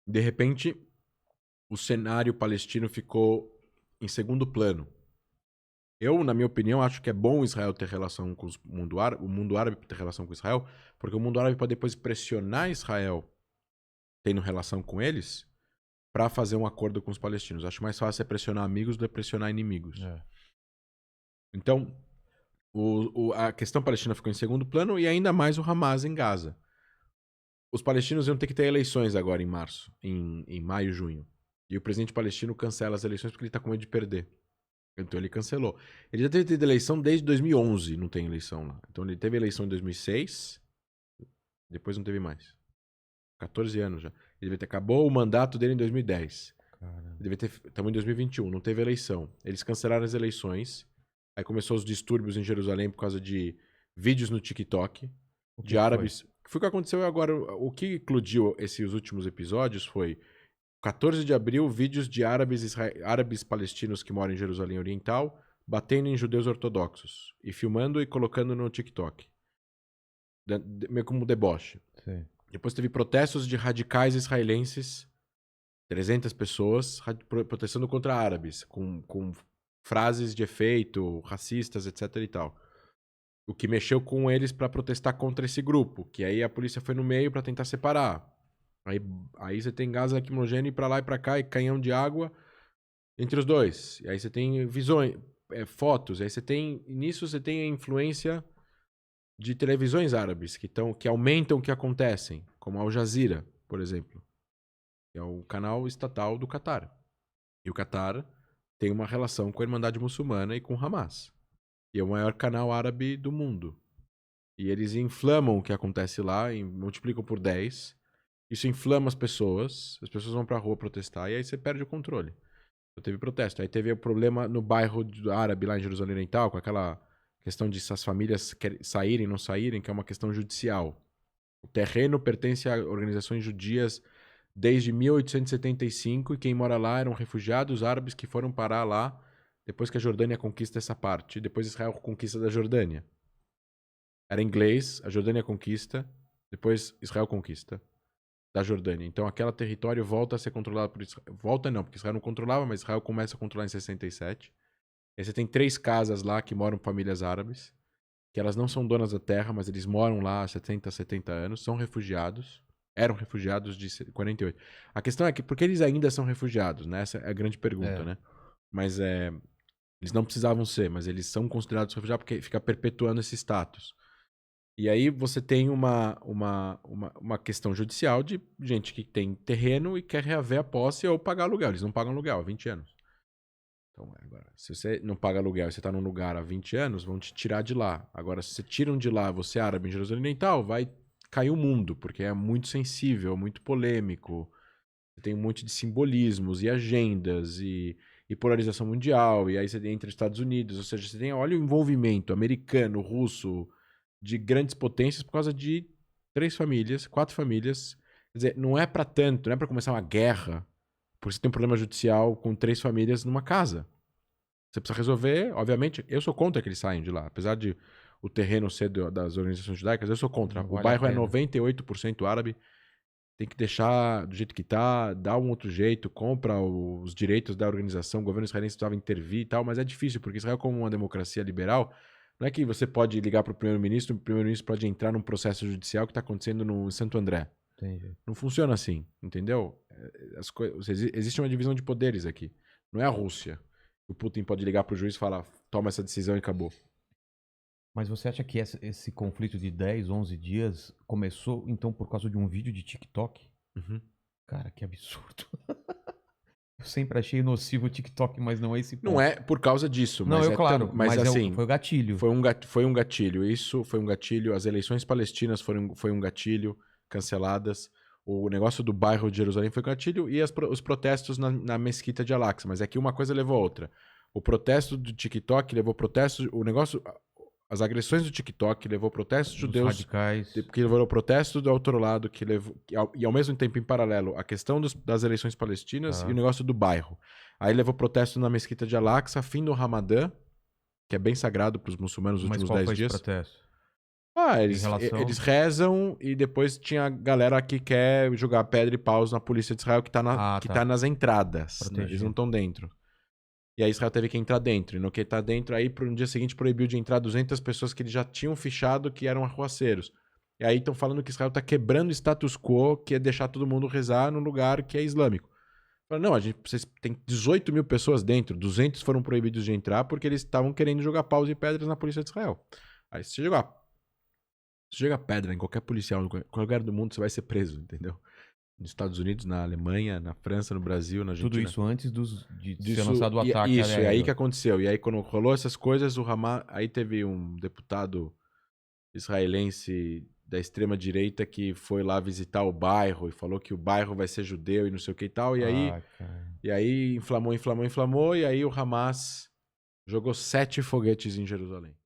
De repente, o cenário palestino ficou em segundo plano. Eu, na minha opinião, acho que é bom Israel ter relação com o mundo árabe ter relação com Israel, porque o mundo árabe pode depois pressionar Israel, tendo relação com eles, para fazer um acordo com os palestinos. Acho mais fácil é pressionar amigos do que pressionar inimigos. É. Então, a questão palestina ficou em segundo plano e ainda mais o Hamas em Gaza. Os palestinos iam ter que ter eleições agora em março, em maio, junho. E o presidente palestino cancela as eleições porque ele está com medo de perder. Então ele cancelou. Ele já teve eleição desde 2011, não tem eleição lá. Então ele teve eleição em 2006, depois não teve mais. 14 anos já. Acabou o mandato dele em 2010. Estamos em 2021, não teve eleição. Eles cancelaram as eleições. Aí começou os distúrbios em Jerusalém por causa de vídeos no TikTok de árabes. Foi o que aconteceu agora. O que eclodiu esses últimos episódios foi 14 de abril, vídeos de árabes palestinos que moram em Jerusalém Oriental batendo em judeus ortodoxos e filmando e colocando no TikTok. Meio como deboche. Sim. Depois teve protestos de radicais israelenses, 300 pessoas, protestando contra árabes, com frases de efeito, racistas, etc e tal. O que mexeu com eles para protestar contra esse grupo, que aí a polícia foi no meio para tentar separar. Aí você tem gás lacrimogêneo para lá e para cá e canhão de água entre os dois. E aí você tem visões, fotos. Aí você tem nisso você tem a influência de televisões árabes que aumentam o que acontecem, como a Al Jazeera, por exemplo, que é o canal estatal do Catar. E o Catar tem uma relação com a Irmandade Muçulmana e com o Hamas. E é o maior canal árabe do mundo. E eles inflamam o que acontece lá, multiplicam por 10. Isso inflama as pessoas vão pra rua protestar, e aí você perde o controle. Então, teve protesto. Aí teve o problema no bairro árabe, lá em Jerusalém Oriental, com aquela questão de se as famílias saírem, não saírem, que é uma questão judicial. O terreno pertence a organizações judias desde 1875, e quem mora lá eram refugiados árabes que foram parar lá depois que a Jordânia conquista essa parte, depois Israel conquista da Jordânia. Era inglês, a Jordânia conquista, depois Israel conquista da Jordânia. Então aquele território volta a ser controlado por Israel. Volta não, porque Israel não controlava, mas Israel começa a controlar em 67. E aí você tem 3 casas lá que moram famílias árabes, que elas não são donas da terra, mas eles moram lá há 60, 70 anos, são refugiados. Eram refugiados de 48. A questão é que, por que eles ainda são refugiados? Né? Essa é a grande pergunta, né? Mas eles não precisavam ser, mas eles são considerados refugiados porque fica perpetuando esse status. E aí você tem uma questão judicial de gente que tem terreno e quer reaver a posse ou pagar aluguel. Eles não pagam aluguel há 20 anos. Então, agora, se você não paga aluguel e você está num lugar há 20 anos, vão te tirar de lá. Agora, se você tiram de lá, você é árabe em Jerusalém Oriental, vai cair o mundo, porque é muito sensível, muito polêmico. Tem um monte de simbolismos e agendas e polarização mundial. E aí você tem entre Estados Unidos, ou seja, você tem, olha o envolvimento americano, russo, de grandes potências por causa de 3 famílias, 4 famílias. Quer dizer, não é para tanto, não é para começar uma guerra, porque você tem um problema judicial com 3 famílias numa casa. Você precisa resolver, obviamente, eu sou contra que eles saiam de lá, apesar de o terreno ser das organizações judaicas, eu sou contra. Não O vale a bairro é pena. 98% árabe, tem que deixar do jeito que tá, dar um outro jeito, compra os direitos da organização, o governo israelense precisava intervir e tal, mas é difícil, porque Israel, como uma democracia liberal, não é que você pode ligar para o primeiro-ministro pode entrar num processo judicial que está acontecendo no Santo André. Entendi. Não funciona assim, entendeu? Existe uma divisão de poderes aqui. Não é a Rússia. O Putin pode ligar pro juiz e falar, toma essa decisão e acabou. Mas você acha que esse conflito de 10, 11 dias começou, então, por causa de um vídeo de TikTok? Uhum. Cara, que absurdo. Eu sempre achei nocivo o TikTok, mas não é esse ponto. Não é por causa disso, Não, mas claro, mas assim, foi o gatilho. foi um gatilho. Isso foi um gatilho. As eleições palestinas foi um gatilho, canceladas. O negócio do bairro de Jerusalém foi um gatilho e os protestos na mesquita de Al-Aqsa. Mas é que uma coisa levou a outra. O protesto do TikTok levou protesto. O negócio. As agressões do TikTok levou protestos judeus. Radicais. Que levou protesto do outro lado, e ao mesmo tempo, em paralelo, a questão das eleições palestinas e o negócio do bairro. Aí levou protesto na mesquita de Al-Aqsa, fim do Ramadã, que é bem sagrado para os muçulmanos nos últimos 10 dias. Mas qual foi esse protesto? Ah, Em eles, relação. eles rezam e depois tinha a galera que quer jogar pedra e paus na polícia de Israel que tá, Ah, que tá. tá nas entradas, né? Eles Protegido. não estão dentro. E aí Israel teve que entrar dentro. E no que tá dentro, aí no dia seguinte proibiu de entrar 200 pessoas que eles já tinham fichado que eram arruaceiros. E aí estão falando que Israel tá quebrando o status quo, que é deixar todo mundo rezar num lugar que é islâmico. Fala, não, vocês têm 18 mil pessoas dentro, 200 foram proibidos de entrar porque eles estavam querendo jogar paus e pedras na polícia de Israel. Aí se você joga pedra em qualquer policial, em qualquer lugar do mundo, você vai ser preso, entendeu? Nos Estados Unidos, na Alemanha, na França, no Brasil, na Tudo Argentina. isso antes de ser Disso, lançado o ataque isso, e aí aéreo. que aconteceu. E aí quando rolou essas coisas, o Hamas, aí teve um deputado israelense da extrema direita que foi lá visitar o bairro e falou que o bairro vai ser judeu e não sei o que e tal. Cara. E aí inflamou, e aí o Hamas jogou 7 foguetes em Jerusalém.